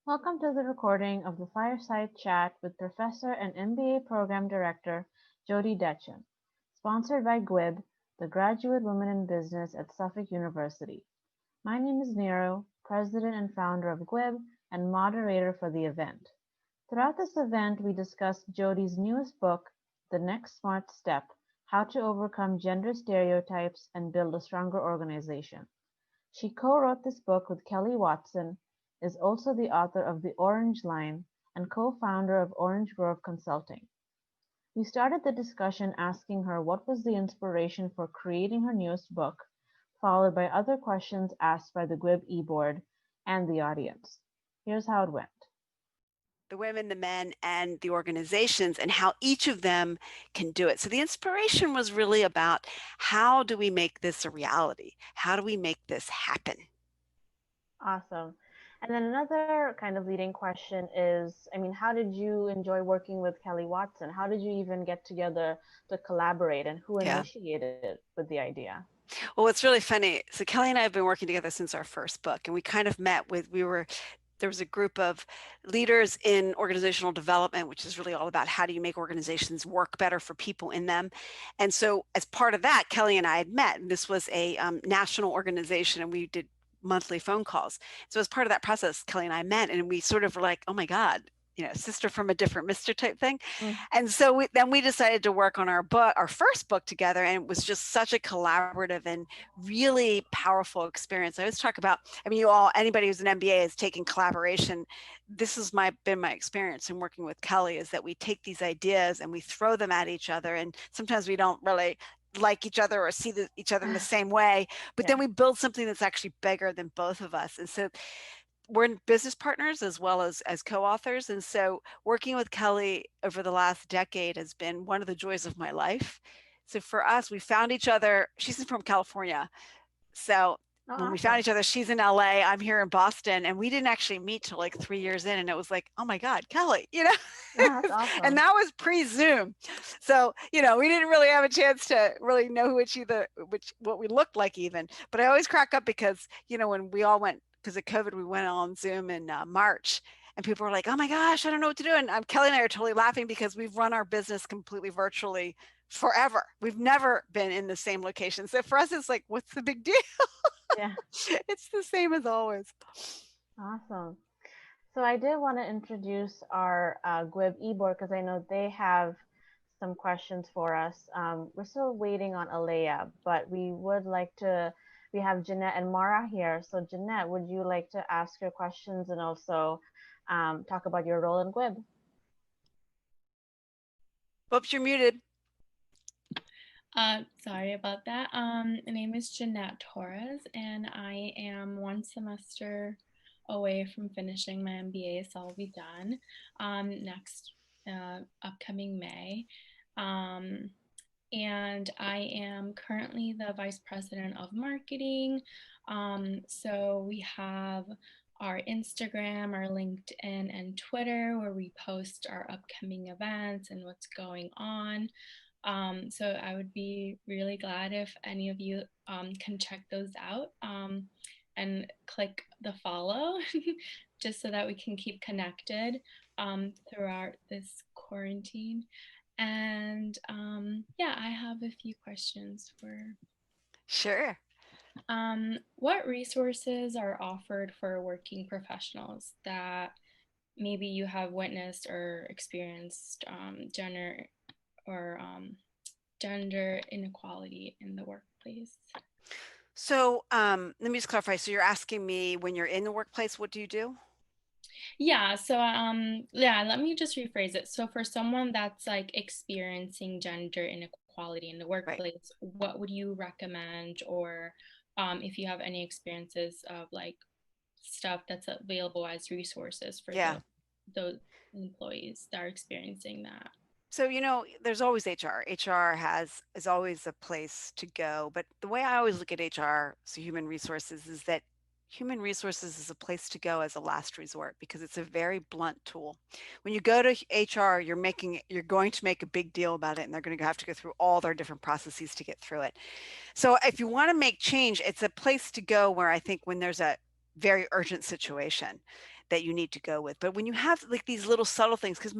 Welcome to the recording of the Fireside Chat with Professor and MBA Program Director Jodi Detjen, sponsored by GWIB, the Graduate Women in Business at Suffolk University. My name is Nero, President and founder of GWIB and moderator for the event. Throughout this event, we discuss Jodi's newest book, The Next Smart Step: How to Overcome Gender Stereotypes and Build a Stronger Organization. She co-wrote this book with Kelly Watson, is also the author of The Orange Line, and co-founder of Orange Grove Consulting. We started the discussion asking her what was the inspiration for creating her newest book, followed by other questions asked by the Web Eboard and the audience. Here's how it went. The women, the men, and the organizations, and how each of them can do it. So the inspiration was really about how do we make this a reality? How do we make this happen? Awesome. And then another kind of leading question is, how did you enjoy working with Kelly Watson? How did you even get together to collaborate, and who Yeah. initiated with the idea? Well, it's really funny. So Kelly and I have been working together since our first book, and we kind of met there was a group of leaders in organizational development, which is really all about how do you make organizations work better for people in them. And so as part of that, Kelly and I had met, and this was a national organization, and we did monthly phone calls. So as part of that process, Kelly and I met, and we sort of were like, oh my God, sister from a different mister type thing. Mm. And so then we decided to work on our first book together, and it was just such a collaborative and really powerful experience. I always talk about, anybody who's an MBA is taking collaboration. This has been my experience in working with Kelly, is that we take these ideas and we throw them at each other, and sometimes we don't really like each other or see each other in the same way, but then we build something that's actually bigger than both of us. And so we're business partners as well as co-authors. And so working with Kelly over the last decade has been one of the joys of my life. So for us, we found each other. She's from California. So when we found each other, she's in LA, I'm here in Boston, and we didn't actually meet till like 3 years in. And it was like, oh my God, Kelly, That's awesome. And that was pre-Zoom. So, we didn't really have a chance to really know what we looked like even. But I always crack up because, when we all went, because of COVID, we went on Zoom in March, and people were like, oh my gosh, I don't know what to do. And Kelly and I are totally laughing because we've run our business completely virtually forever. We've never been in the same location. So for us, it's like, what's the big deal? Yeah. It's the same as always. Awesome. So I did want to introduce our Web Eboard because I know they have some questions for us. We're still waiting on Alea, but we have Jeanette and Mara here. So Jeanette, would you like to ask your questions and also talk about your role in GWIB? Whoops, you're muted. Sorry about that. My name is Jeanette Torres, and I am one semester away from finishing my MBA, so I'll be done next upcoming May. And I am currently the Vice President of Marketing. So we have our Instagram, our LinkedIn, and Twitter, where we post our upcoming events and what's going on. So I would be really glad if any of you can check those out and click the follow just so that we can keep connected throughout this quarantine. And yeah, I have a few questions for. Sure. What resources are offered for working professionals that maybe you have witnessed or experienced gender inequality in the workplace? So let me just clarify. So you're asking me, when you're in the workplace, what do you do? Yeah, so let me just rephrase it. So for someone that's like experiencing gender inequality in the workplace, what would you recommend, or if you have any experiences of like stuff that's available as resources for those employees that are experiencing that? So, there's always HR. HR is always a place to go. But the way I always look at HR, so human resources, is that human resources is a place to go as a last resort because it's a very blunt tool. When you go to HR, you're going to make a big deal about it, and they're going to have to go through all their different processes to get through it. So if you want to make change, it's a place to go where I think when there's a very urgent situation, that you need to go with. But when you have like these little subtle things, because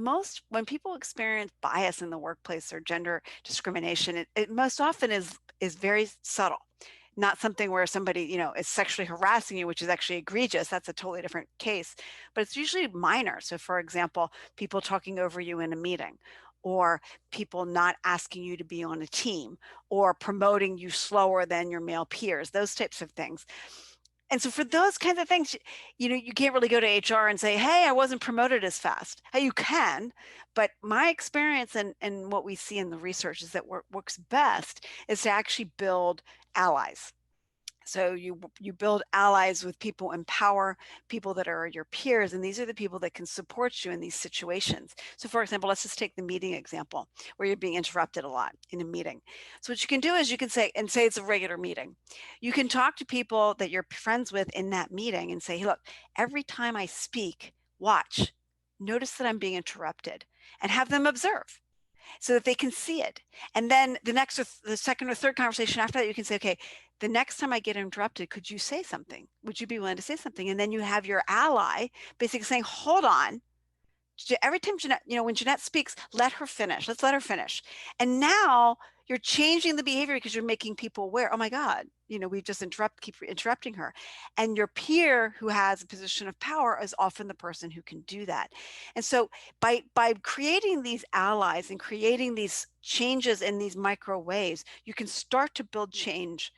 when people experience bias in the workplace or gender discrimination, it most often is very subtle. Not something where somebody, is sexually harassing you, which is actually egregious. That's a totally different case, but it's usually minor. So for example, people talking over you in a meeting, or people not asking you to be on a team, or promoting you slower than your male peers, those types of things. And so for those kinds of things, you can't really go to HR and say, hey, I wasn't promoted as fast. Hey, you can, but my experience and what we see in the research is that what works best is to actually build allies. So you build allies with people in power, people that are your peers, and these are the people that can support you in these situations. So for example, let's just take the meeting example where you're being interrupted a lot in a meeting. So what you can do is you can say it's a regular meeting. You can talk to people that you're friends with in that meeting and say, hey, look, every time I speak, watch, notice that I'm being interrupted, and have them observe so that they can see it. And then the second or third conversation after that, you can say, okay, the next time I get interrupted, could you say something? Would you be willing to say something? And then you have your ally basically saying, hold on. Every time Jeanette, when Jeanette speaks, let her finish. Let's let her finish. And now you're changing the behavior because you're making people aware. Oh my God, we just keep interrupting her. And your peer who has a position of power is often the person who can do that. And so by creating these allies and creating these changes in these micro ways, you can start to build change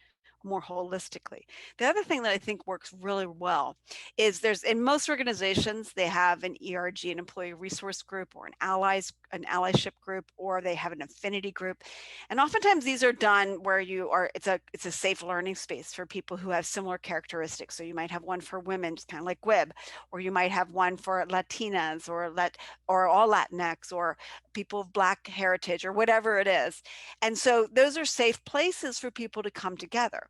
more holistically. The other thing that I think works really well is in most organizations, they have an ERG, an employee resource group, or an allyship group, or they have an affinity group. And oftentimes these are done where it's a safe learning space for people who have similar characteristics. So you might have one for women, just kind of like Web, or you might have one for Latinas or all Latinx, or people of Black heritage, or whatever it is. And so those are safe places for people to come together.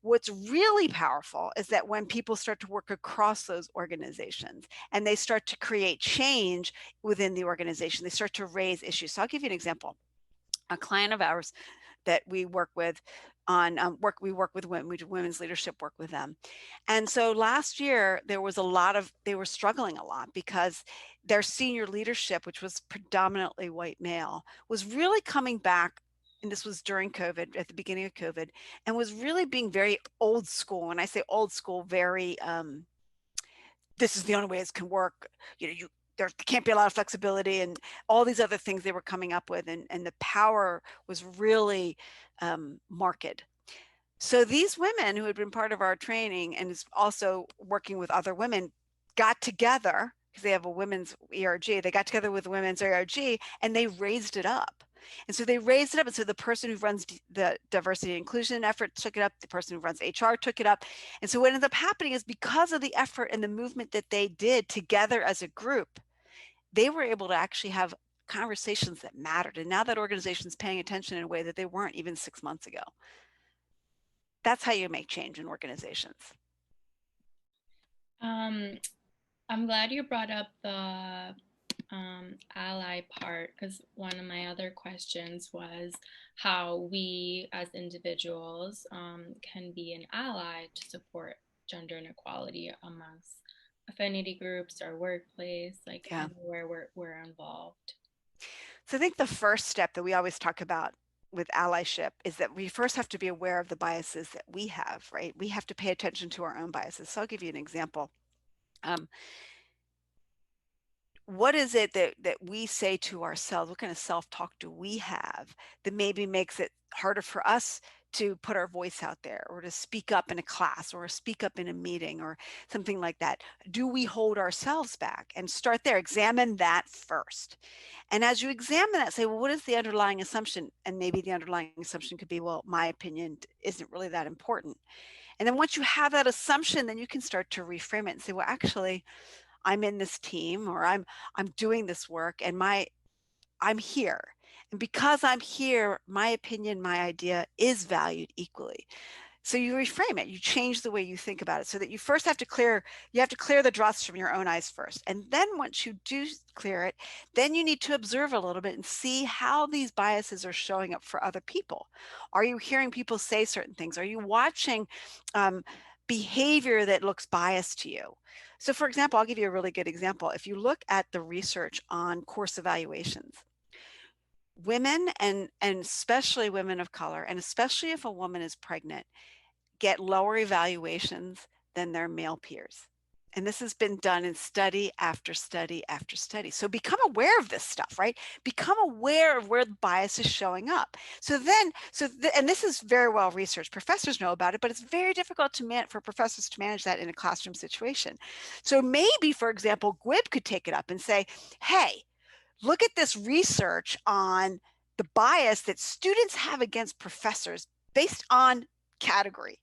What's really powerful is that when people start to work across those organizations and they start to create change within the organization, they start to raise issues. So I'll give you an example. A client of ours that we work with we work with women, we do women's leadership work with them. And so last year they were struggling a lot because their senior leadership, which was predominantly white male, was really coming back. And this was during COVID, at the beginning of COVID, and was really being very old school. When I say old school, very, this is the only way it can work. There can't be a lot of flexibility, and all these other things they were coming up with, and the power was really marked. So these women who had been part of our training and is also working with other women got together, because they have a women's ERG, they got together with women's ERG and they raised it up. And so they raised it up. And so the person who runs the diversity and inclusion effort took it up. The person who runs HR took it up. And so what ended up happening is, because of the effort and the movement that they did together as a group, they were able to actually have conversations that mattered. And now that organization is paying attention in a way that they weren't even 6 months ago. That's how you make change in organizations. I'm glad you brought up the ally part, because one of my other questions was how we as individuals can be an ally to support gender inequality amongst affinity groups or workplace, like anywhere we're involved. So I think the first step that we always talk about with allyship is that we first have to be aware of the biases that we have, right? We have to pay attention to our own biases. So I'll give you an example. What is it that we say to ourselves? What kind of self-talk do we have that maybe makes it harder for us to put our voice out there, or to speak up in a class, or speak up in a meeting, or something like that? Do we hold ourselves back? And start there. Examine that first. And as you examine that, say, well, what is the underlying assumption? And maybe the underlying assumption could be, well, my opinion isn't really that important. And then once you have that assumption, then you can start to reframe it and say, well, actually, I'm in this team, or I'm doing this work, and I'm here. And because I'm here, my opinion, my idea is valued equally. So you reframe it, you change the way you think about it, so that you first have to clear the dross from your own eyes first. And then once you do clear it, then you need to observe a little bit and see how these biases are showing up for other people. Are you hearing people say certain things? Are you watching behavior that looks biased to you. So for example, I'll give you a really good example. If you look at the research on course evaluations, women and especially women of color, and especially if a woman is pregnant, get lower evaluations than their male peers. And this has been done in study after study after study. So become aware of this stuff, right? Become aware of where the bias is showing up. And this is very well researched. Professors know about it, but it's very difficult for professors to manage that in a classroom situation. So maybe, for example, GWIB could take it up and say, hey, look at this research on the bias that students have against professors based on category.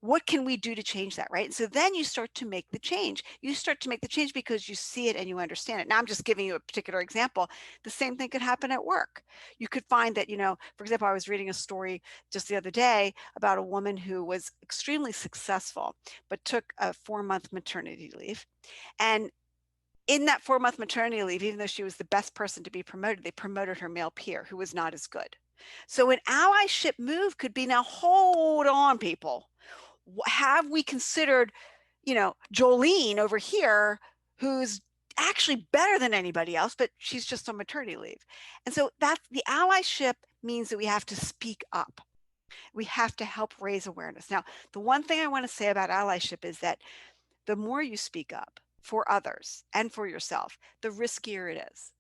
What can we do to change that, right? And so then you start to make the change. You start to make the change because you see it and you understand it. Now I'm just giving you a particular example. The same thing could happen at work. You could find that, for example, I was reading a story just the other day about a woman who was extremely successful, but took a 4-month maternity leave. And in that 4-month maternity leave, even though she was the best person to be promoted, they promoted her male peer who was not as good. So an allyship move could be, now hold on, people. Have we considered, Jolene over here, who's actually better than anybody else, but she's just on maternity leave. And so that's the allyship means that we have to speak up. We have to help raise awareness. Now, the one thing I want to say about allyship is that the more you speak up for others and for yourself, the riskier it is.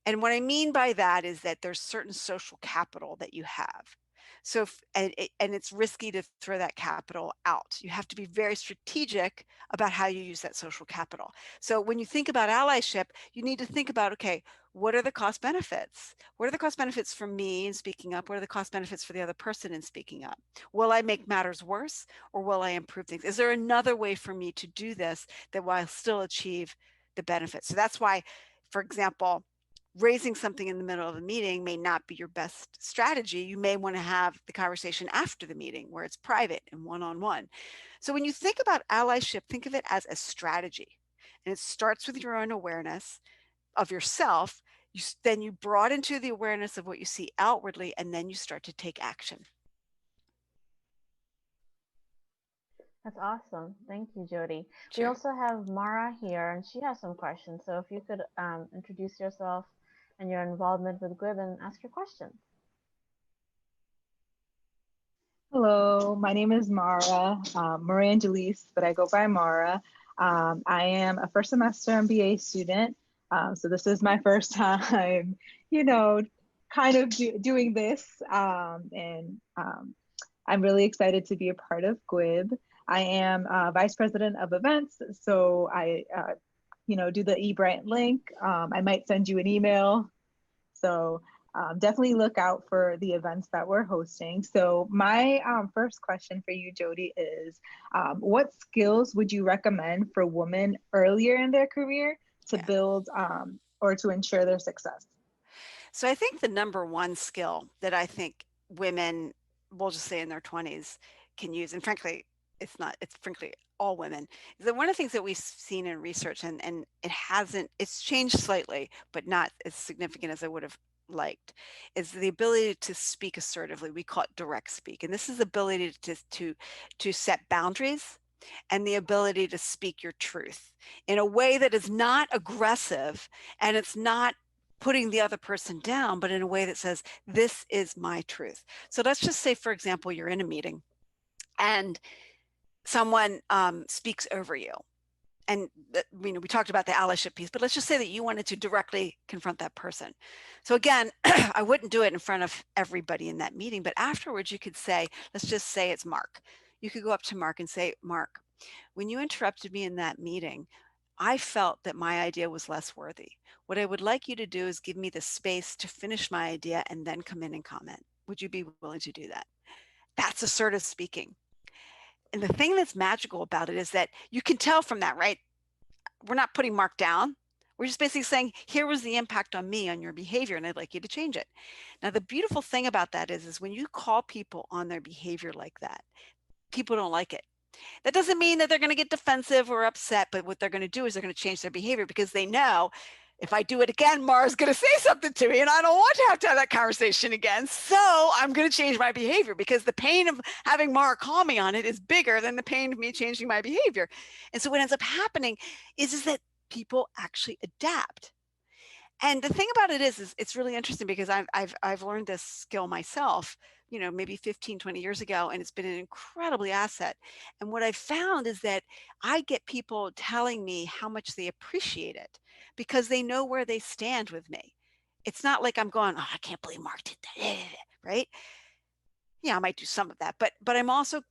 And what I mean by that is that there's certain social capital that you have. So, and it's risky to throw that capital out. You have to be very strategic about how you use that social capital. So when you think about allyship, you need to think about, okay, what are the cost benefits? What are the cost benefits for me in speaking up? What are the cost benefits for the other person in speaking up? Will I make matters worse, or will I improve things? Is there another way for me to do this that will still achieve the benefits? So that's why, for example, raising something in the middle of a meeting may not be your best strategy. You may want to have the conversation after the meeting where it's private and one-on-one. So when you think about allyship, think of it as a strategy. And it starts with your own awareness of yourself. Then you broaden to the awareness of what you see outwardly, and then you start to take action. That's awesome. Thank you, Jodi. Sure. We also have Mara here, and she has some questions. So if you could introduce yourself and your involvement with GWIB and ask your questions. Hello, my name is Mara, Maria Jodis, but I go by Mara. I am a first semester MBA student. So this is my first time, kind of doing this. And I'm really excited to be a part of GWIB. I am Vice President of Events. So I, do the eBrand link. I might send you an email. So definitely look out for the events that we're hosting. So my first question for you, Jodi, is what skills would you recommend for women earlier in their career to build or to ensure their success? So I think the number one skill that I think women, we'll just say in their 20s, can use, and frankly, it's frankly all women, is that one of the things that we've seen in research, and it's changed slightly, but not as significant as I would have liked, is the ability to speak assertively. We call it direct speak. And this is the ability to set boundaries and the ability to speak your truth in a way that is not aggressive, and it's not putting the other person down, but in a way that says, this is my truth. So let's just say, for example, you're in a meeting and someone speaks over you. And we talked about the allyship piece, but let's just say that you wanted to directly confront that person. So again, I wouldn't do it in front of everybody in that meeting, but afterwards you could say, let's just say it's Mark. You could go up to Mark and say, Mark, when you interrupted me in that meeting, I felt that my idea was less worthy. What I would like you to do is give me the space to finish my idea and then come in and comment. Would you be willing to do that? That's assertive speaking. And the thing that's magical about it is that you can tell from that, right? We're not putting Mark down. We're just basically saying, here was the impact on me, on your behavior, and I'd like you to change it. Now, the beautiful thing about that is when you call people on their behavior like that, people don't like it. That doesn't mean that they're going to get defensive or upset, but what they're going to do is they're going to change their behavior, because they know if I do it again, Mara's going to say something to me and I don't want to have that conversation again. So I'm going to change my behavior, because the pain of having Mara call me on it is bigger than the pain of me changing my behavior. And so what ends up happening is that people actually adapt. And the thing about it is it's really interesting, because I've learned this skill myself, you know, maybe 15, 20 years ago, and it's been an incredibly asset. And what I've found is that I get people telling me how much they appreciate it, because they know where they stand with me. It's not like I'm going, oh, I can't believe Mark did that, right? Yeah, I might do some of that, but I'm also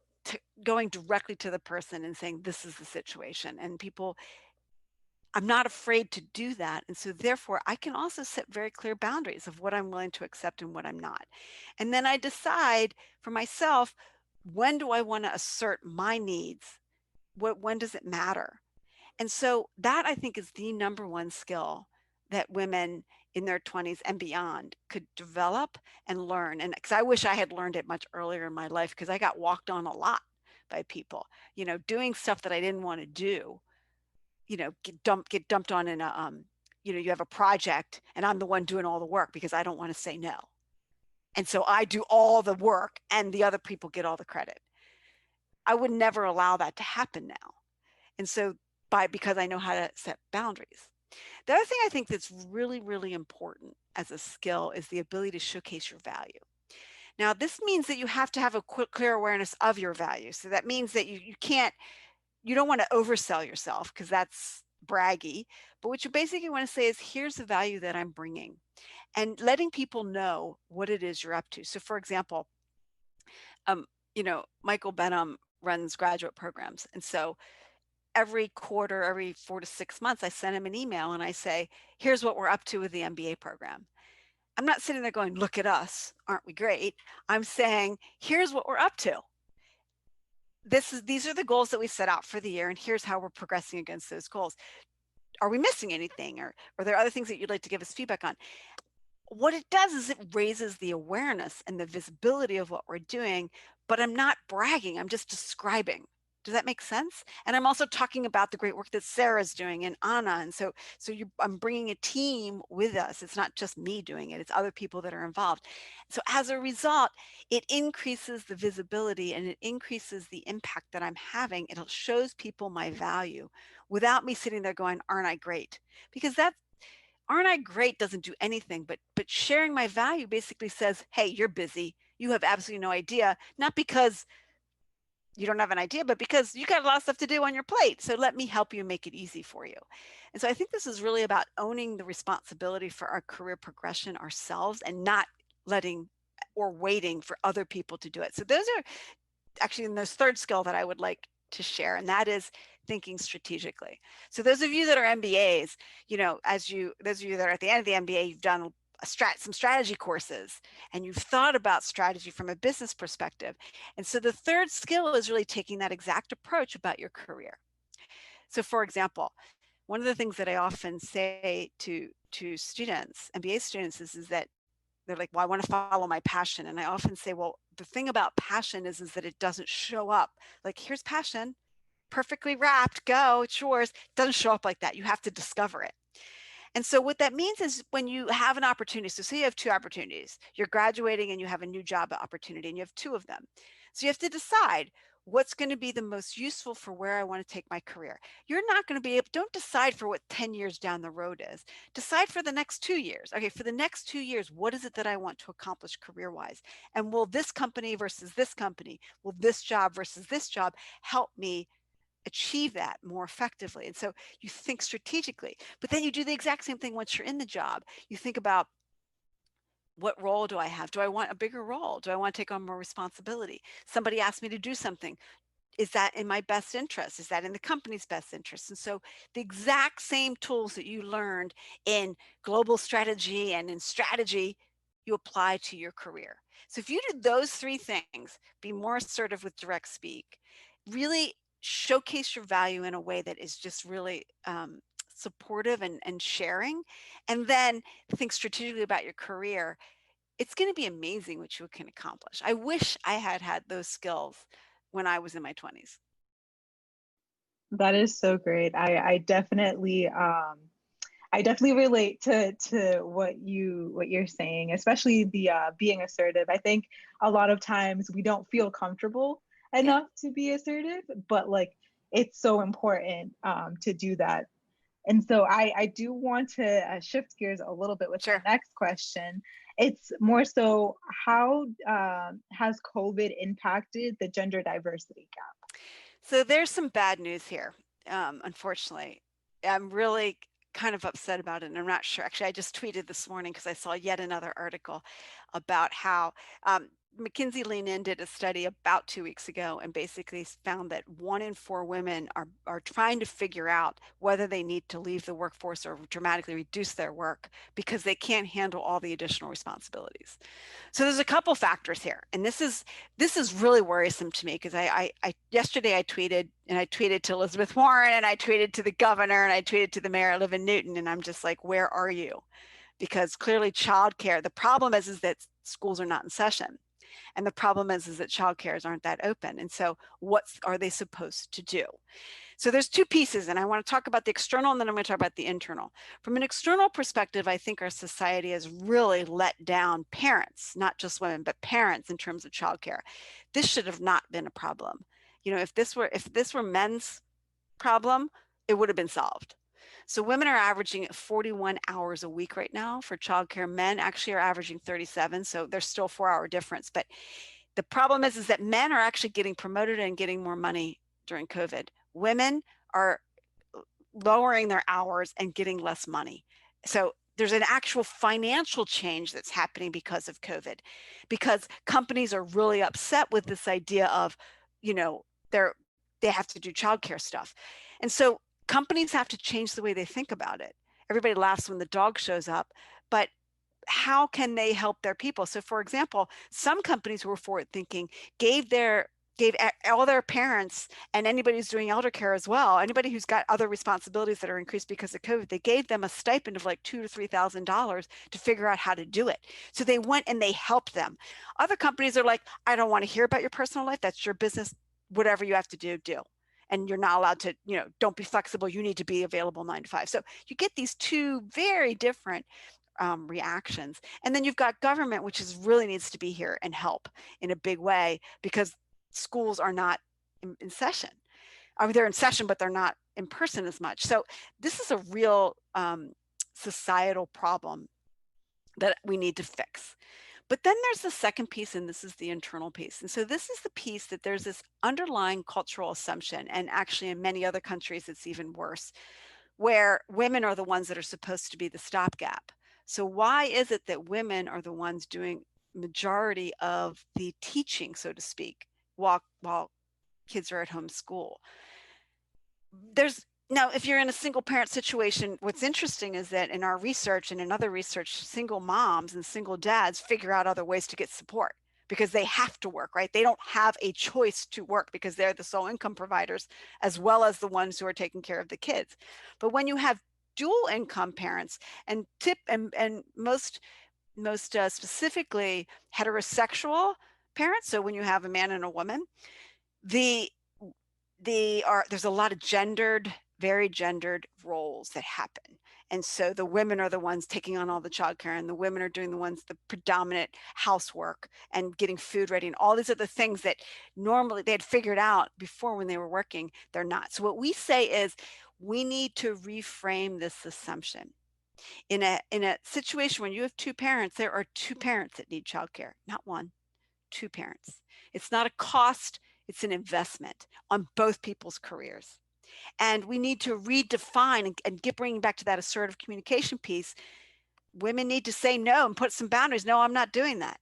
going directly to the person and saying, this is the situation. And people, I'm not afraid to do that. And so therefore I can also set very clear boundaries of what I'm willing to accept and what I'm not. And then I decide for myself, when do I want to assert my needs? When does it matter? And so that, I think, is the number one skill that women in their 20s and beyond could develop and learn. And because I wish I had learned it much earlier in my life, because I got walked on a lot by people, you know, doing stuff that I didn't want to do, you know, get dumped on in a, you know, you have a project and I'm the one doing all the work because I don't want to say no. And so I do all the work and the other people get all the credit. I would never allow that to happen now. And so because I know how to set boundaries. The other thing I think that's really, really important as a skill is the ability to showcase your value. Now, this means that you have to have a clear awareness of your value. So that means that you don't want to oversell yourself, because that's braggy. But what you basically want to say is, here's the value that I'm bringing, and letting people know what it is you're up to. So for example, you know, Michael Benham runs graduate programs. And so every quarter, every 4 to 6 months, I send him an email and I say, here's what we're up to with the MBA program. I'm not sitting there going, look at us, aren't we great? I'm saying, here's what we're up to. These are the goals that we set out for the year, and here's how we're progressing against those goals. Are we missing anything, or are there other things that you'd like to give us feedback on? What it does is it raises the awareness and the visibility of what we're doing, but I'm not bragging, I'm just describing. Does that make sense? And I'm also talking about the great work that Sarah's doing and Anna. And so I'm bringing a team with us. It's not just me doing it, it's other people that are involved. So as a result, it increases the visibility and it increases the impact that I'm having. It shows people my value without me sitting there going, aren't I great? Because aren't I great doesn't do anything, but sharing my value basically says, hey, you're busy. You have absolutely no idea, not because you don't have an idea, but because you got a lot of stuff to do on your plate. So let me help you make it easy for you. And so I think this is really about owning the responsibility for our career progression ourselves, and not letting or waiting for other people to do it. So those are actually in this third skill that I would like to share, and that is thinking strategically. So those of you that are MBAs, you know, those of you that are at the end of the MBA, you've done some strategy courses and you've thought about strategy from a business perspective. And so the third skill is really taking that exact approach about your career. So for example, one of the things that I often say to students, MBA students, is that they're like, well, I want to follow my passion. And I often say, well, the thing about passion is that it doesn't show up like, here's passion, perfectly wrapped, go, it's yours. It doesn't show up like that. You have to discover it. And so what that means is, when you have an opportunity, so say you have two opportunities, you're graduating and you have a new job opportunity and you have two of them. So you have to decide what's going to be the most useful for where I want to take my career. You're not going to be able, don't decide for what 10 years down the road is. Decide for the next 2 years. Okay, for the next 2 years, what is it that I want to accomplish career-wise? And will this company versus this company, will this job versus this job help me achieve that more effectively? And so you think strategically, but then you do the exact same thing once you're in the job. You think about, what role do I have? Do I want a bigger role? Do I want to take on more responsibility? Somebody asked me to do something. Is that in my best interest? Is that in the company's best interest? And so the exact same tools that you learned in global strategy and in strategy, you apply to your career. So if you do those three things, be more assertive with direct speak, really showcase your value in a way that is just really supportive and sharing, and then think strategically about your career, it's going to be amazing what you can accomplish. I wish I had those skills when I was in my 20s. That is so great. I definitely, I definitely relate to what you're saying, especially the being assertive. I think a lot of times we don't feel comfortable Yeah, enough to be assertive, but like it's so important to do that. And so I do want to shift gears a little bit with my sure. next question. It's more so, how has COVID impacted the gender diversity gap? So there's some bad news here. Unfortunately, I'm really kind of upset about it. And I'm not sure. Actually, I just tweeted this morning because I saw yet another article about how McKinsey Lean In did a study about 2 weeks ago and basically found that 1 in 4 women are trying to figure out whether they need to leave the workforce or dramatically reduce their work because they can't handle all the additional responsibilities. So there's a couple factors here, and this is really worrisome to me because I yesterday I tweeted to Elizabeth Warren, and I tweeted to the governor, and I tweeted to the mayor. I live in Newton, and I'm just like, where are you? Because clearly childcare, the problem is that schools are not in session. And the problem is that childcares aren't that open. And so what are they supposed to do? So there's two pieces, and I want to talk about the external, and then I'm going to talk about the internal. From an external perspective, I think our society has really let down parents, not just women, but parents in terms of childcare. This should have not been a problem. You know, if this were men's problem, it would have been solved. So women are averaging 41 hours a week right now for childcare. Men actually are averaging 37, so there's still a 4-hour difference. But the problem is that men are actually getting promoted and getting more money during COVID. Women are lowering their hours and getting less money. So there's an actual financial change that's happening because of COVID, because companies are really upset with this idea of, you know, they have to do childcare stuff. And so companies have to change the way they think about it. Everybody laughs when the dog shows up, but how can they help their people? So for example, some companies who were forward thinking gave all their parents and anybody who's doing elder care as well, anybody who's got other responsibilities that are increased because of COVID, they gave them a stipend of like $2,000 to $3,000 to figure out how to do it. So they went and they helped them. Other companies are like, I don't want to hear about your personal life. That's your business. Whatever you have to do, do. And you're not allowed to, don't be flexible. You need to be available 9 to 5. So you get these two very different reactions. And then you've got government, which really needs to be here and help in a big way because schools are not in session. I mean, they're in session, but they're not in person as much. So this is a real societal problem that we need to fix. But then there's the second piece, and this is the internal piece. And so this is the piece that there's this underlying cultural assumption, and actually in many other countries, it's even worse, where women are the ones that are supposed to be the stopgap. So why is it that women are the ones doing majority of the teaching, so to speak, while kids are at home school? Now, if you're in a single parent situation, what's interesting is that in our research and in other research, single moms and single dads figure out other ways to get support because they have to work, right? They don't have a choice to work because they're the sole income providers as well as the ones who are taking care of the kids. But when you have dual income parents and most specifically heterosexual parents, so when you have a man and a woman, there's a lot of very gendered roles that happen. And so the women are the ones taking on all the childcare, and the women are doing the predominant housework and getting food ready and all these other things that normally they had figured out before when they were working, they're not. So what we say is we need to reframe this assumption. In a situation when you have two parents, there are two parents that need childcare, not one, two parents. It's not a cost, it's an investment on both people's careers. And we need to redefine and bringing back to that assertive communication piece. Women need to say no and put some boundaries. No, I'm not doing that.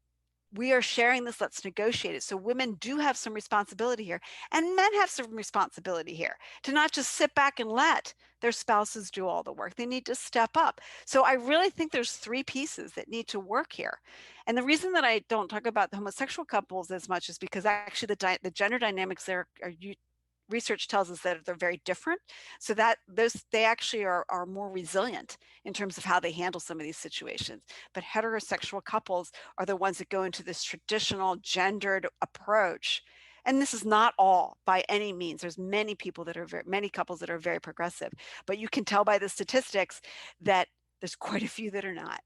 We are sharing this. Let's negotiate it. So women do have some responsibility here, and men have some responsibility here to not just sit back and let their spouses do all the work. They need to step up. So I really think there's 3 pieces that need to work here. And the reason that I don't talk about the homosexual couples as much is because actually the gender dynamics there research tells us that they're very different. So that they actually are more resilient in terms of how they handle some of these situations. But heterosexual couples are the ones that go into this traditional gendered approach And this is not all by any means. There's many people that are many couples that are very progressive, but you can tell by the statistics that there's quite a few that are not.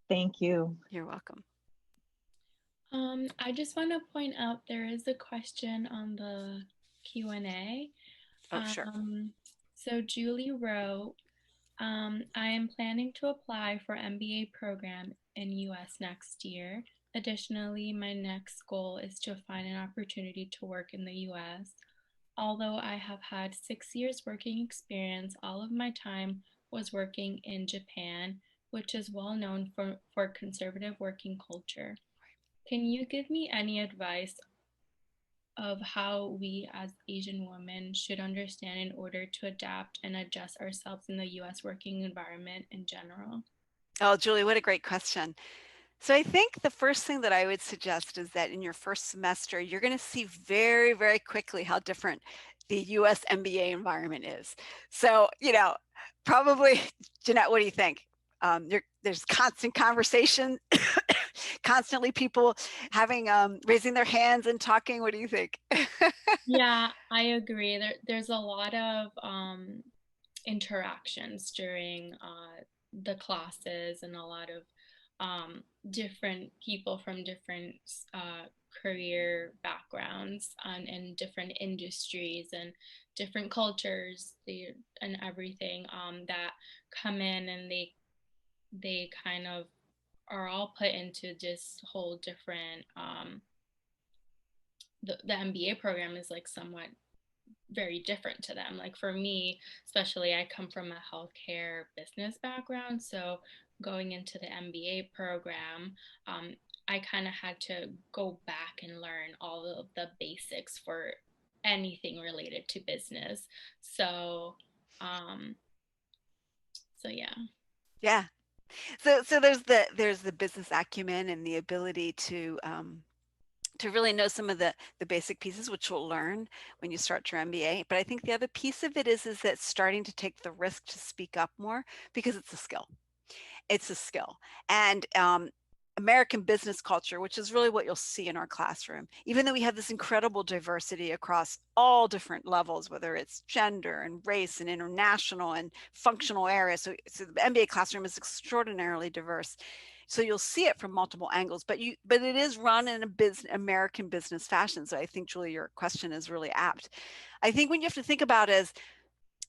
Thank you. You're welcome. I just want to point out there is a question on the Q&A. Oh, sure. So Julie wrote, I am planning to apply for MBA program in US next year. Additionally, my next goal is to find an opportunity to work in the US. Although I have had 6 years working experience, all of my time was working in Japan, which is well known for conservative working culture. Can you give me any advice of how we as Asian women should understand in order to adapt and adjust ourselves in the US working environment in general? Oh, Julie, what a great question. So I think the first thing that I would suggest is that in your first semester, you're going to see very, very quickly how different the US MBA environment is. So, you know, probably, Jeanette, what do you think? There's constant conversation, constantly people having, raising their hands and talking. What do you think? Yeah, I agree. There's a lot of interactions during the classes, and a lot of different people from different career backgrounds and different industries and different cultures and everything that come in, and they kind of are all put into this whole different the MBA program is like somewhat very different to them. Like for me, especially, I come from a healthcare business background. So going into the MBA program, I kind of had to go back and learn all of the basics for anything related to business. So, yeah. Yeah. So there's the business acumen and the ability to really know some of the basic pieces, which you'll learn when you start your MBA. But I think the other piece of it is that starting to take the risk to speak up more, because it's a skill. It's a skill. And American business culture, which is really what you'll see in our classroom, even though we have this incredible diversity across all different levels, whether it's gender and race and international and functional areas. So the MBA classroom is extraordinarily diverse. So you'll see it from multiple angles, but it is run in a American business fashion. So I think, Julie, your question is really apt. I think what you have to think about is,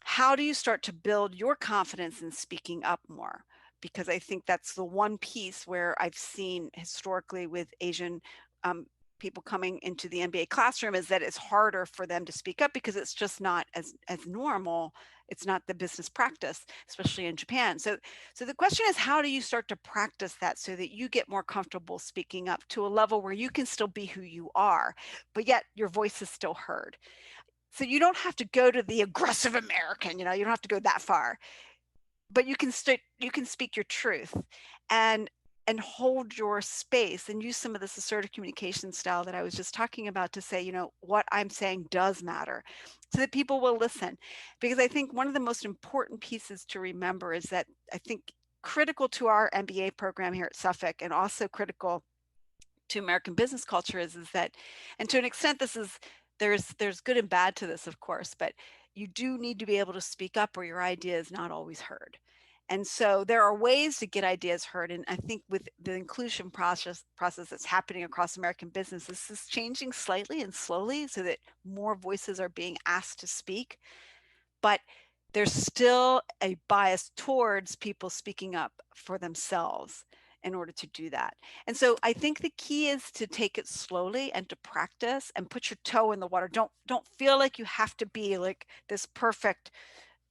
how do you start to build your confidence in speaking up more? Because I think that's the one piece where I've seen historically with Asian people coming into the MBA classroom is that it's harder for them to speak up because it's just not as normal. It's not the business practice, especially in Japan. So the question is, how do you start to practice that so that you get more comfortable speaking up to a level where you can still be who you are, but yet your voice is still heard? So you don't have to go to the aggressive American, you don't have to go that far, but you can speak your truth and hold your space and use some of this assertive communication style that I was just talking about to say, what I'm saying does matter, so that people will listen. Because I think one of the most important pieces to remember is that I think critical to our MBA program here at Suffolk, and also critical to American business culture, is that, and to an extent there's good and bad to this, of course, but you do need to be able to speak up or your idea is not always heard. And so there are ways to get ideas heard. And I think with the inclusion process that's happening across American business, this is changing slightly and slowly so that more voices are being asked to speak. But there's still a bias towards people speaking up for themselves in order to do that. And so I think the key is to take it slowly and to practice and put your toe in the water. Don't feel like you have to be like this perfect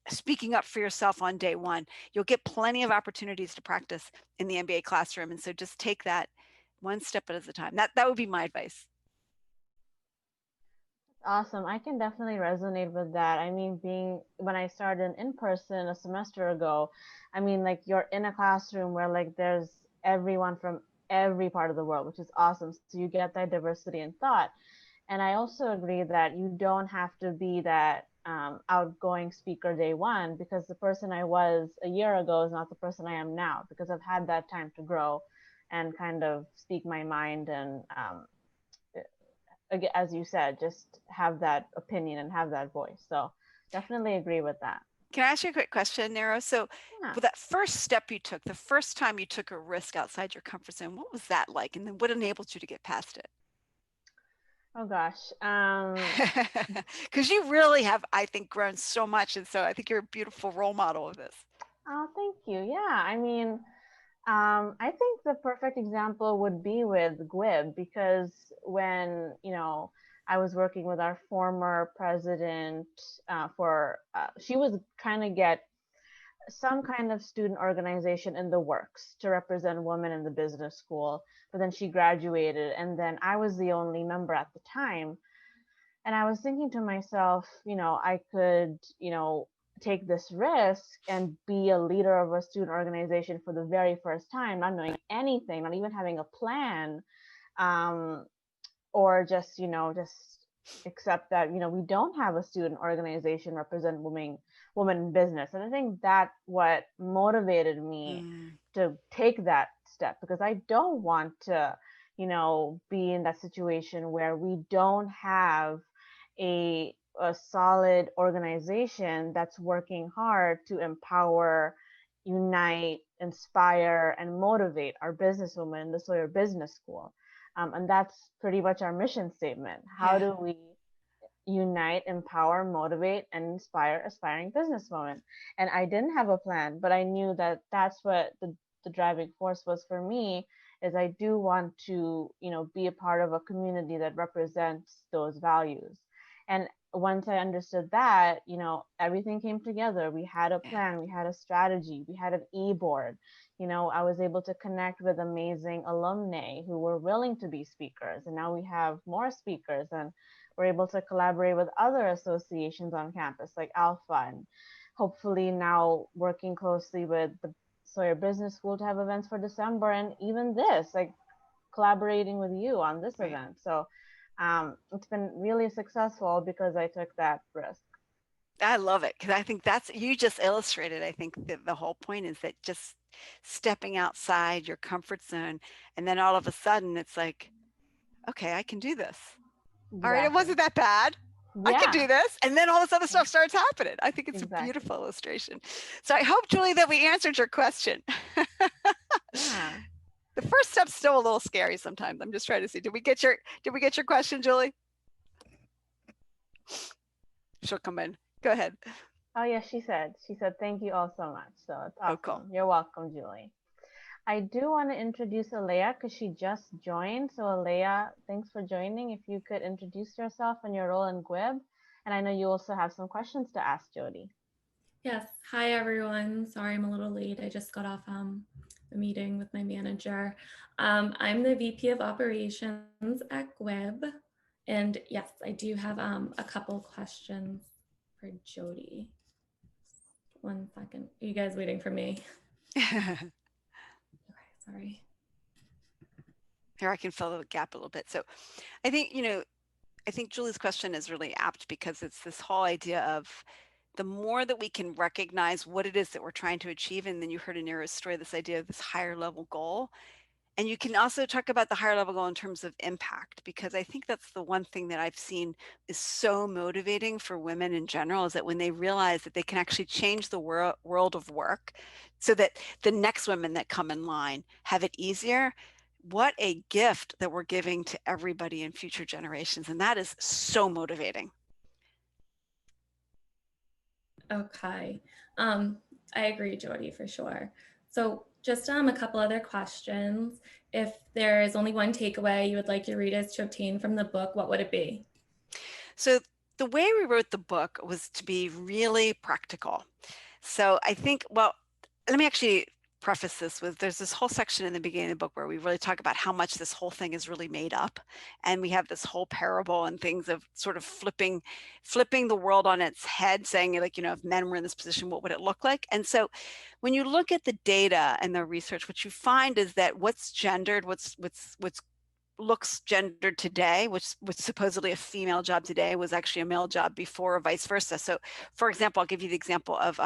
speaking up for yourself on day one. You'll get plenty of opportunities to practice in the MBA classroom. And so just take that one step at a time. That would be my advice. Awesome. I can definitely resonate with that. I mean, when I started in person a semester ago, I mean, like, you're in a classroom where like there's everyone from every part of the world, which is awesome. So you get that diversity in thought. And I also agree that you don't have to be that outgoing speaker day one, because the person I was a year ago is not the person I am now, because I've had that time to grow and kind of speak my mind and as you said, just have that opinion and have that voice. So definitely agree with that. Can I ask you a quick question, Nero? So Yeah. with that first step you took, the first time you took a risk outside your comfort zone, what was that like? And then what enabled you to get past it? Oh gosh. Because you really have, I think, grown so much. And so I think you're a beautiful role model of this. Oh, thank you. Yeah, I mean, I think the perfect example would be with Gwib, because when, I was working with our former president she was trying to get some kind of student organization in the works to represent women in the business school. But then she graduated, and then I was the only member at the time. And I was thinking to myself, I could, take this risk and be a leader of a student organization for the very first time, not knowing anything, not even having a plan, or just accept that, we don't have a student organization represent women in business. And I think that what motivated me to take that step, because I don't want to, be in that situation where we don't have a solid organization that's working hard to empower, unite, inspire, and motivate our businesswomen in the Sawyer Business School. And that's pretty much our mission statement. How do we unite, empower, motivate, and inspire aspiring businesswomen? And I didn't have a plan, but I knew that that's what the driving force was for me, is I do want to, be a part of a community that represents those values. And once I understood that, everything came together. We had a plan, we had a strategy, we had an e-board. I was able to connect with amazing alumni who were willing to be speakers. And now we have more speakers, and we're able to collaborate with other associations on campus like Alpha, and hopefully now working closely with the Sawyer Business School to have events for December, and even this, like collaborating with you on this event. So it's been really successful because I took that risk. I love it, because I think you just illustrated, I think the whole point is that just stepping outside your comfort zone, and then all of a sudden it's like, okay, I can do this. Exactly. All right, it wasn't that bad. Yeah. I can do this. And then all this other stuff starts happening. I think it's a beautiful illustration. So I hope, Julie, that we answered your question. Yeah. The first step's still a little scary sometimes. I'm just trying to see. Did we get your question, Julie? She'll come in. Go ahead. Oh yeah, she said, thank you all so much. So it's awesome. Oh, cool. You're welcome, Julie. I do want to introduce Alea because she just joined. So Alea, thanks for joining. If you could introduce yourself and your role in Gwib. And I know you also have some questions to ask Jodi. Yes. Hi, everyone. Sorry, I'm a little late. I just got off a meeting with my manager. I'm the VP of Operations at Gwib. And yes, I do have a couple questions for Jodi. 1 second. Are you guys waiting for me? Sorry. Here, I can fill the gap a little bit. So I think, I think Julie's question is really apt, because it's this whole idea of the more that we can recognize what it is that we're trying to achieve. And then you heard in Nero's story, this idea of this higher level goal. And you can also talk about the higher level goal in terms of impact, because I think that's the one thing that I've seen is so motivating for women in general, is that when they realize that they can actually change the world of work so that the next women that come in line have it easier. What a gift that we're giving to everybody in future generations. And that is so motivating. Okay. I agree, Jodi, for sure. So just a couple other questions. If there is only one takeaway you would like your readers to obtain from the book, what would it be? So the way we wrote the book was to be really practical. So I think, well, let me actually preface this with, there's this whole section in the beginning of the book where we really talk about how much this whole thing is really made up. And we have this whole parable and things of sort of flipping the world on its head, saying, like, if men were in this position, what would it look like? And so when you look at the data and the research, what you find is that what's gendered, what's looks gendered today, which was supposedly a female job today, was actually a male job before, or vice versa. So for example, I'll give you the example of,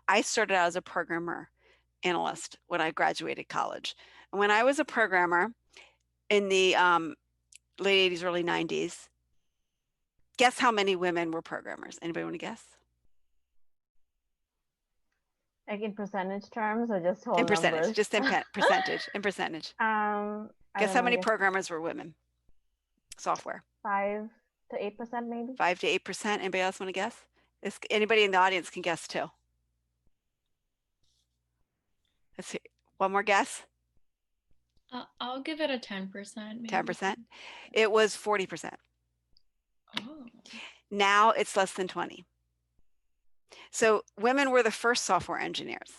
I started out as a programmer analyst when I graduated college. when I was a programmer in the late 80s, early 90s, guess how many women were programmers? Anybody want to guess? Like in percentage terms or just whole In percentage, numbers? just in percentage, in percentage. I Guess don't how know, many I guess programmers were women? Software. 5 to 8% maybe? 5 to 8%. Anybody else want to guess? Anybody in the audience can guess too. Let's see. One more guess. I'll give it a 10%. Maybe. 10%. It was 40%. Oh. Now it's less than 20. So women were the first software engineers.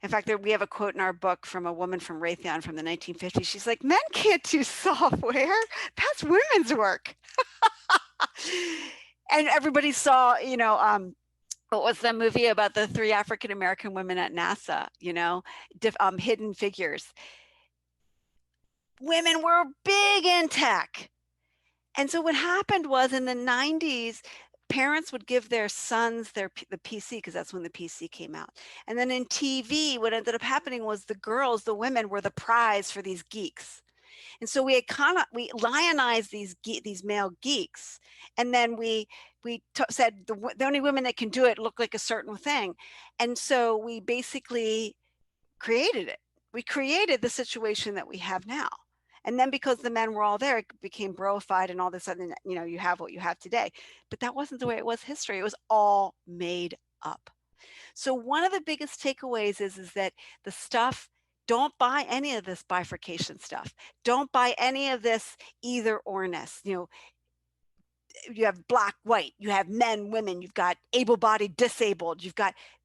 In fact, we have a quote in our book from a woman from Raytheon from the 1950s. She's like, men can't do software. That's women's work. And everybody saw, what was that movie about the 3 African-American women at NASA, Hidden Figures. Women were big in tech. And so what happened was in the 90s, parents would give their sons the PC, because that's when the PC came out. And then in TV, what ended up happening was the women were the prize for these geeks. And so we lionized these male geeks. And then we said the only women that can do it look like a certain thing. And so we basically created it. We created the situation that we have now. And then because the men were all there, it became broified and all of a sudden, you have what you have today. But that wasn't the way it was history. It was all made up. So one of the biggest takeaways is that the stuff, don't buy any of this bifurcation stuff. Don't buy any of this either orness. You have black, white, you have men, women, you've got able-bodied, disabled,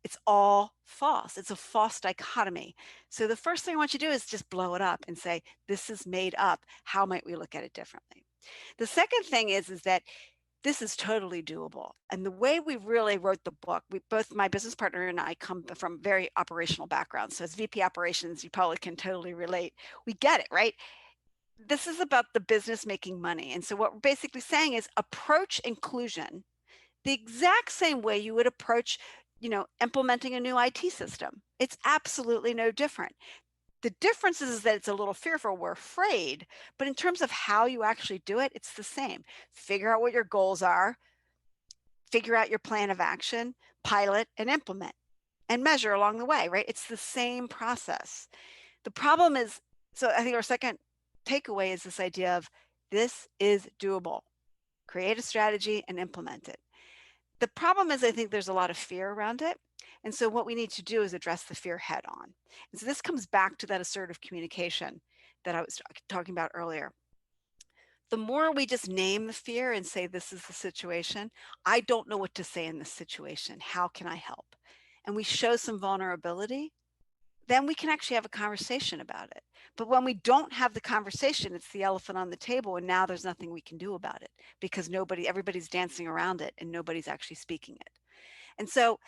it's all false. It's a false dichotomy. So the first thing I want you to do is just blow it up and say, this is made up. How might we look at it differently? The second thing is that this is totally doable. And the way we really wrote the book, both my business partner and I come from very operational backgrounds. So as VP operations, you probably can totally relate. We get it, right? This is about the business making money. And so what we're basically saying is approach inclusion the exact same way you would approach, implementing a new IT system. It's absolutely no different. The difference is that it's a little fearful. We're afraid, but in terms of how you actually do it, it's the same. Figure out what your goals are, figure out your plan of action, pilot and implement and measure along the way, right? It's the same process. The problem is, so I think our second takeaway is this idea of this is doable. Create a strategy and implement it. The problem is I think there's a lot of fear around it. And so what we need to do is address the fear head on. And so this comes back to that assertive communication that I was talking about earlier. The more we just name the fear and say, this is the situation, I don't know what to say in this situation. How can I help? And we show some vulnerability, then we can actually have a conversation about it. But when we don't have the conversation, it's the elephant on the table, and now there's nothing we can do about it because everybody's dancing around it and nobody's actually speaking it. And so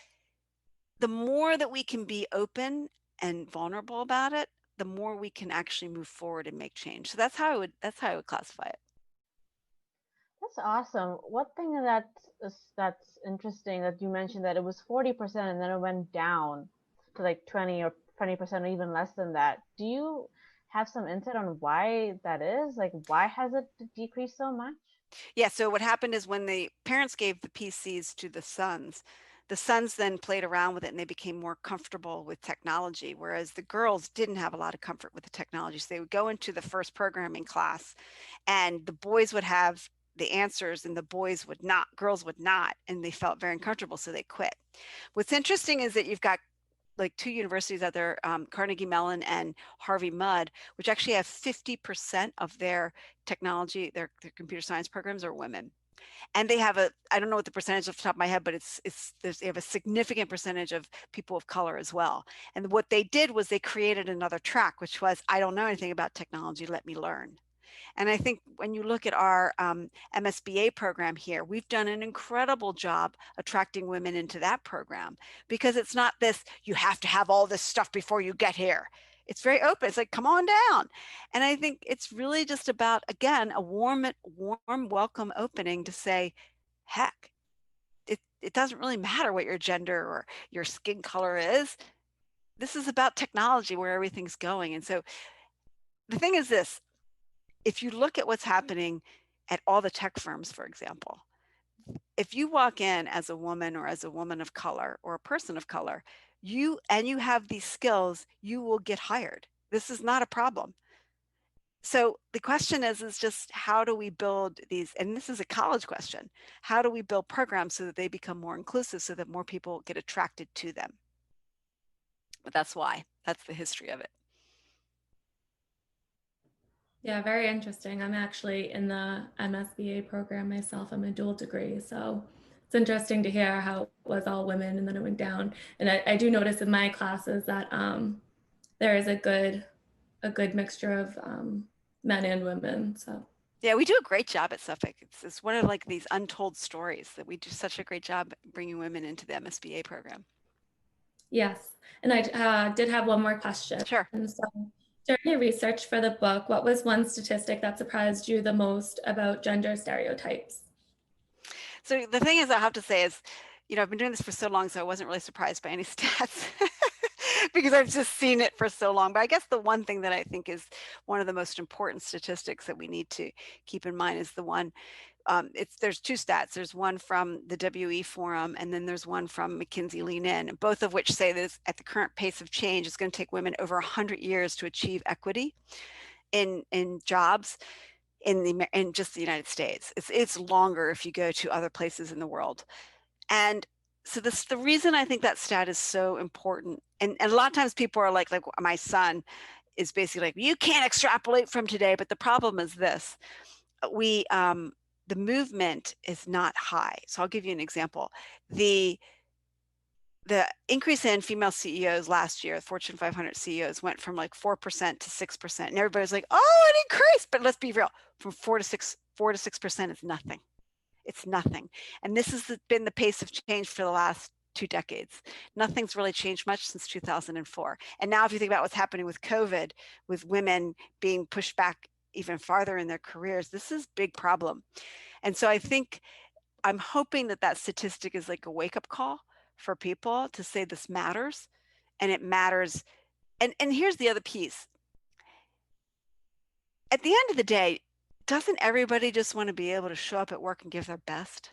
the more that we can be open and vulnerable about it, the more we can actually move forward and make change. So that's how I would classify it. That's awesome. One thing that's interesting that you mentioned that it was 40% and then it went down to like 20 or 20% or even less than that. Do you have some insight on why that is? Like, why has it decreased so much? Yeah, so what happened is when the parents gave the PCs to the sons then played around with it and they became more comfortable with technology, whereas the girls didn't have a lot of comfort with the technology. So they would go into the first programming class and the boys would have the answers and the girls would not, and they felt very uncomfortable, so they quit. What's interesting is that you've got like 2 universities out there, Carnegie Mellon and Harvey Mudd, which actually have 50% of their technology, their computer science programs are women. And they have I don't know what the percentage off the top of my head, but they have a significant percentage of people of color as well. And what they did was they created another track, which was, I don't know anything about technology, let me learn. And I think when you look at our MSBA program here, we've done an incredible job attracting women into that program because it's not this, you have to have all this stuff before you get here. It's very open. It's like, come on down. And I think it's really just about, again, a warm welcome opening to say, heck, it doesn't really matter what your gender or your skin color is. This is about technology, where everything's going. And so the thing is this, if you look at what's happening at all the tech firms, for example, if you walk in as a woman or as a woman of color or a person of color, you have these skills, you will get hired. This is not a problem. So the question is just how do we build these, and this is a college question, how do we build programs so that they become more inclusive so that more people get attracted to them? But that's why, that's the history of it. Yeah, very interesting. I'm actually in the MSBA program myself. I'm a dual degree. So it's interesting to hear how it was all women and then it went down. And I do notice in my classes that there is a good mixture of men and women. So yeah, we do a great job at Suffolk. It's one of like these untold stories that we do such a great job bringing women into the MSBA program. Yes, and I did have one more question. Sure. So during your research for the book, what was one statistic that surprised you the most about gender stereotypes? So the thing is, I have to say is, you know, I've been doing this for so long, so I wasn't really surprised by any stats because I've just seen it for so long. But I guess the one thing that I think is one of the most important statistics that we need to keep in mind is the one, there's two stats. There's one from the WE Forum, and then there's one from McKinsey Lean In, both of which say that at the current pace of change, it's going to take women over 100 years to achieve equity in jobs in just the United States. It's longer if you go to other places in the world. And so the reason I think that stat is so important, and a lot of times people are like my son is basically like, you can't extrapolate from today, but the problem is this, the movement is not high. So I'll give you an example. The increase in female CEOs last year, Fortune 500 CEOs, went from like 4% to 6%. And everybody's like, oh, it increased. But let's be real, from 4 to 6% is nothing. It's nothing. And this has been the pace of change for the last 2 decades. Nothing's really changed much since 2004. And now if you think about what's happening with COVID, with women being pushed back even farther in their careers, this is a big problem. And so I think I'm hoping that statistic is like a wake-up call for people to say this matters, and it matters. And here's the other piece. At the end of the day, doesn't everybody just want to be able to show up at work and give their best?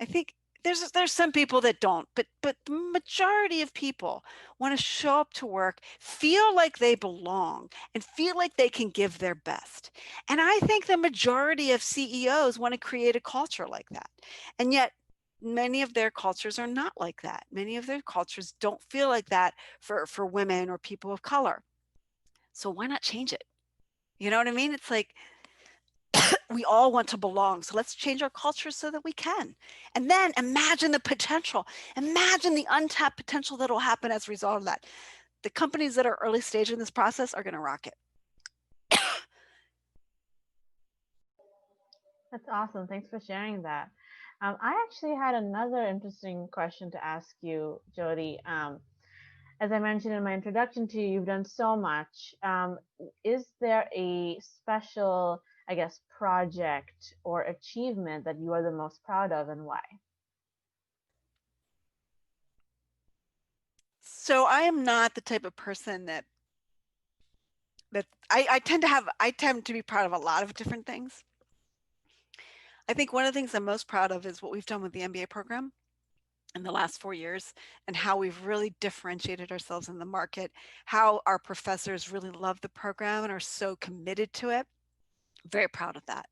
I think there's some people that don't, but the majority of people want to show up to work, feel like they belong, and feel like they can give their best. And I think the majority of CEOs want to create a culture like that. And yet many of their cultures are not like that. Many of their cultures don't feel like that for women or people of color. So why not change it? You know what I mean? It's like, we all want to belong. So let's change our culture so that we can. And then imagine the potential. Imagine the untapped potential that will happen as a result of that. The companies that are early stage in this process are going to rock it. That's awesome. Thanks for sharing that. I actually had another interesting question to ask you, Jodi. As I mentioned in my introduction to you, you've done so much. Is there a special, I guess, project or achievement that you are the most proud of, and why? So I am not the type of person that I tend to be proud of a lot of different things. I think one of the things I'm most proud of is what we've done with the MBA program in the last 4 years, and how we've really differentiated ourselves in the market, how our professors really love the program and are so committed to it. I'm very proud of that.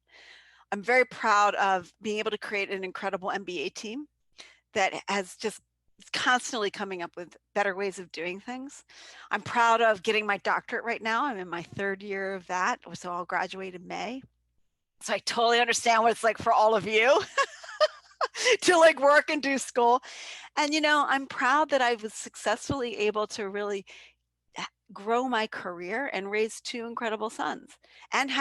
I'm very proud of being able to create an incredible MBA team that has just constantly coming up with better ways of doing things. I'm proud of getting my doctorate right now. I'm in my 3rd year of that, so I'll graduate in May. So I totally understand what it's like for all of you to like work and do school. And, you know, I'm proud that I was successfully able to really grow my career and raise 2 incredible sons and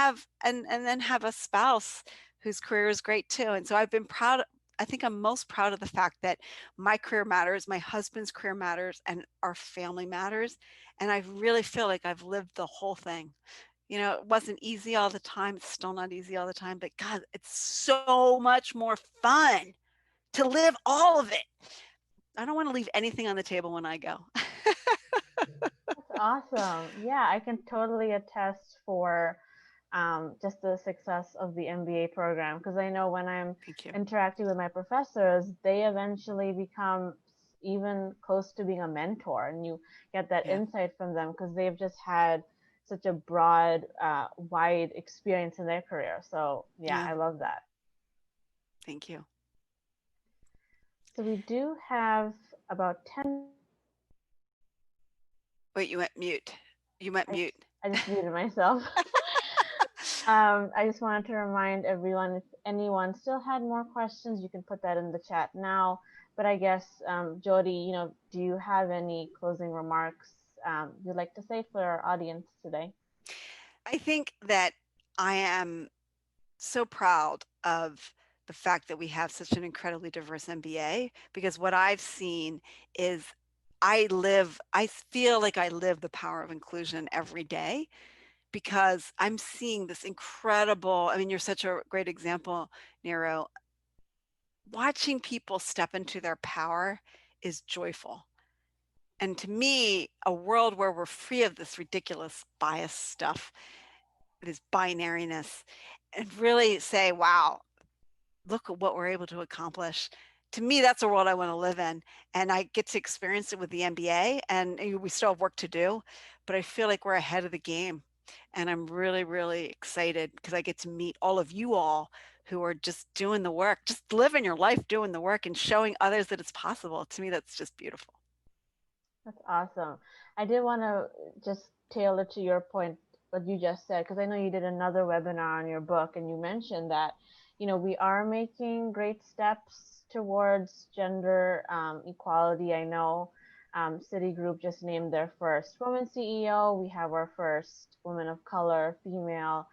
then have a spouse whose career is great too. And so I've been proud. I think I'm most proud of the fact that my career matters, my husband's career matters, and our family matters. And I really feel like I've lived the whole thing. You know, it wasn't easy all the time. It's still not easy all the time, but God, it's so much more fun to live all of it. I don't want to leave anything on the table when I go. That's Awesome. Yeah, I can totally attest for just the success of the MBA program, because I know when I'm Thank you. interacting with my professors, they eventually become even close to being a mentor, and you get that Yeah. insight from them because they've just had such a broad, wide experience in their career. So yeah, Yeah. I love that. Thank you. So we do have about 10. Wait, you went mute. You went mute. I just muted myself. I just wanted to remind everyone, if anyone still had more questions, you can put that in the chat now. But I guess, Jodi, do you have any closing remarks you'd like to say for our audience today? I think that I am so proud of the fact that we have such an incredibly diverse MBA, because what I've seen is I feel like I live the power of inclusion every day, because I'm seeing this incredible, I mean, you're such a great example, Nero. Watching people step into their power is joyful. And to me, a world where we're free of this ridiculous bias stuff, this binariness, and really say, wow, look at what we're able to accomplish. To me, that's a world I want to live in. And I get to experience it with the MBA, and we still have work to do, but I feel like we're ahead of the game. And I'm really, really excited because I get to meet all of you all who are just doing the work, just living your life doing the work and showing others that it's possible. To me, that's just beautiful. That's awesome. I did want to just tailor to your point, what you just said, because I know you did another webinar on your book, and you mentioned that, we are making great steps towards gender equality. I know Citigroup just named their first woman CEO. We have our first woman of color, female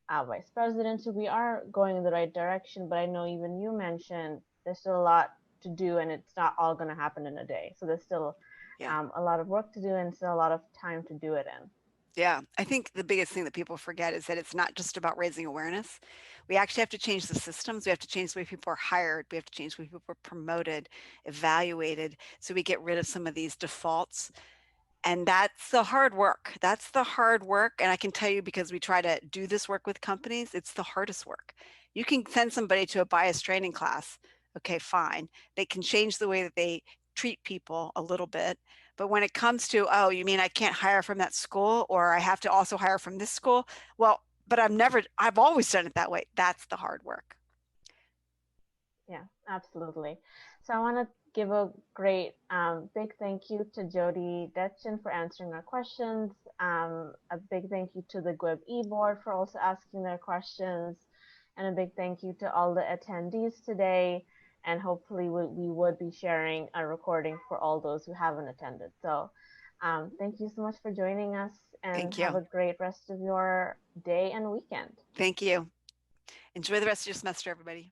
vice president. So we are going in the right direction. But I know even you mentioned there's still a lot to do, and it's not all going to happen in a day. So there's still a lot of work to do and still a lot of time to do it in. Yeah, I think the biggest thing that people forget is that it's not just about raising awareness. We actually have to change the systems. We have to change the way people are hired. We have to change the way people are promoted, evaluated, so we get rid of some of these defaults. And that's the hard work. That's the hard work. And I can tell you, because we try to do this work with companies, it's the hardest work. You can send somebody to a bias training class. Okay, fine. They can change the way that they treat people a little bit. But when it comes to, oh, you mean I can't hire from that school, or I have to also hire from this school? Well, but I've always done it that way. That's the hard work. Yeah, absolutely. So I want to give a great big thank you to Jodi Detjen for answering our questions. A big thank you to the Web Eboard for also asking their questions. And a big thank you to all the attendees today. And hopefully we would be sharing a recording for all those who haven't attended. So thank you so much for joining us, and Thank have you. a great rest of your day and weekend. Thank you. Enjoy the rest of your semester, everybody.